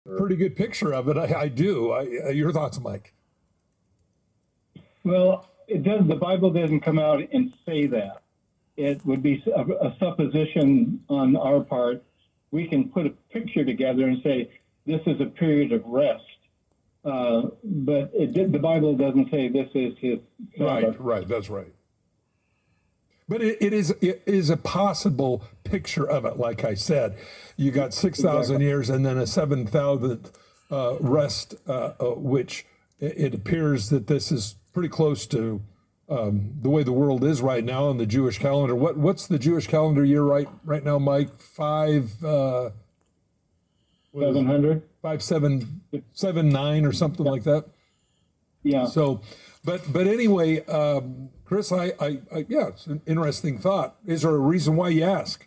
Pretty good picture of it. I do. Your thoughts, Mike? Well, it does. The Bible doesn't come out and say that. It would be a supposition on our part. We can put a picture together and say this is a period of rest, but the Bible doesn't say this is his Sabbath. Right. That's right. But it is a possible picture of it. Like I said, you got 6,000 Exactly. years and then a 7,000th rest, which it appears that this is pretty close to the way the world is right now on the Jewish calendar. What's the Jewish calendar year right now, Mike? 700. 5779 or something like that. Yeah. So, but anyway, Chris, yeah, it's an interesting thought. Is there a reason why you ask?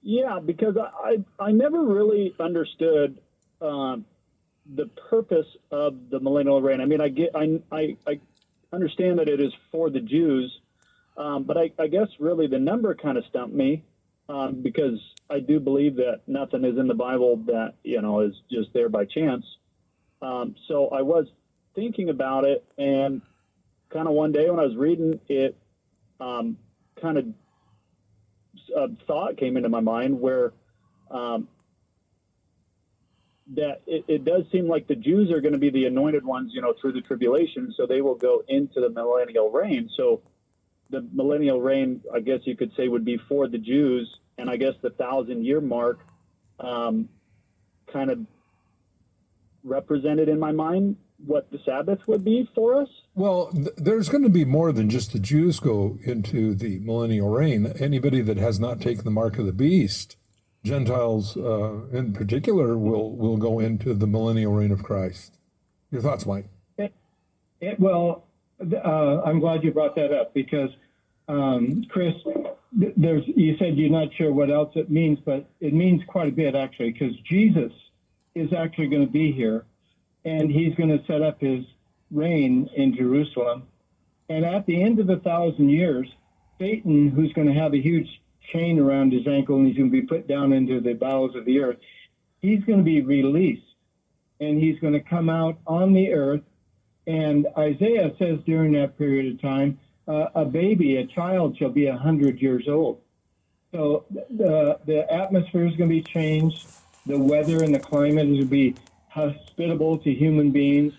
Yeah, because I never really understood the purpose of the millennial reign. I mean, I understand that it is for the Jews, but I guess really the number kind of stumped me because I do believe that nothing is in the Bible that is just there by chance. So I was thinking about it, and kind of one day when I was reading it, kind of a thought came into my mind where that it does seem like the Jews are going to be the anointed ones, through the tribulation, so they will go into the millennial reign. So the millennial reign, I guess you could say, would be for the Jews, and I guess the 1,000-year mark kind of represented in my mind what the Sabbath would be for us. Well, there's going to be more than just the Jews go into the millennial reign. Anybody that has not taken the mark of the beast, Gentiles in particular, will go into the millennial reign of Christ. Your thoughts, Mike? Well, I'm glad you brought that up because, Chris, you said you're not sure what else it means, but it means quite a bit actually, because Jesus is actually going to be here, and he's going to set up his reign in Jerusalem. And at the end of 1,000 years, Satan, who's going to have a huge chain around his ankle and he's going to be put down into the bowels of the earth, he's going to be released, and he's going to come out on the earth. And Isaiah says during that period of time, a child shall be 100 years old. So the atmosphere is going to be changed. The weather and the climate is going to be hospitable to human beings.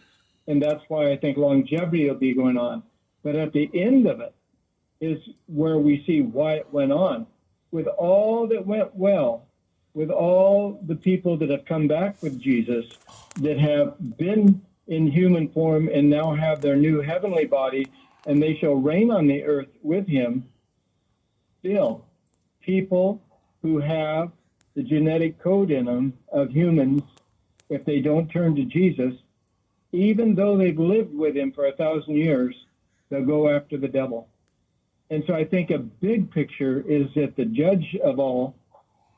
And that's why I think longevity will be going on. But at the end of it is where we see why it went on. With all that went well, with all the people that have come back with Jesus, that have been in human form and now have their new heavenly body, and they shall reign on the earth with him, still, people who have the genetic code in them of humans, if they don't turn to Jesus, even though they've lived with him for 1,000 years, they'll go after the devil. And so I think a big picture is that the judge of all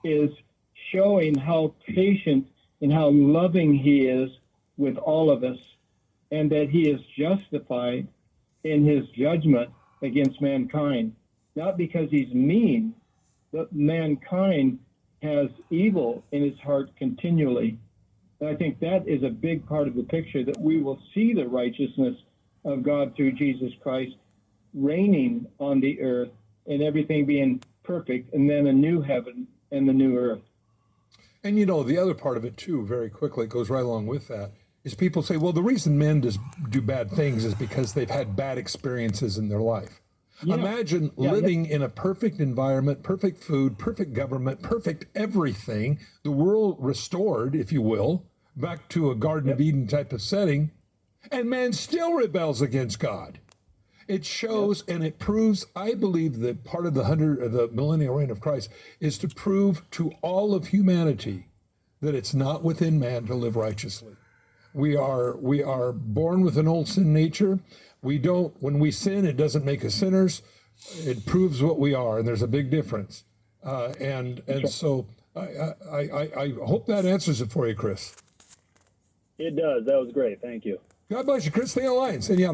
is showing how patient and how loving he is with all of us, and that he is justified in his judgment against mankind, not because he's mean, but mankind has evil in his heart continually. And I think that is a big part of the picture, that we will see the righteousness of God through Jesus Christ reigning on the earth and everything being perfect, and then a new heaven and the new earth. And the other part of it too, very quickly, it goes right along with that, is people say, well, the reason men do bad things is because they've had bad experiences in their life. Yeah. Imagine living in a perfect environment, perfect food, perfect government, perfect everything, the world restored, if you will, back to a Garden of Eden type of setting, and man still rebels against God. It shows and it proves, I believe, that part of the millennial reign of Christ is to prove to all of humanity that it's not within man to live righteously. We are born with an old sin nature. When we sin, it doesn't make us sinners. It proves what we are, and there's a big difference. So I hope that answers it for you, Chris. It does. That was great. Thank you. God bless you, Chris. Stay online. Send you out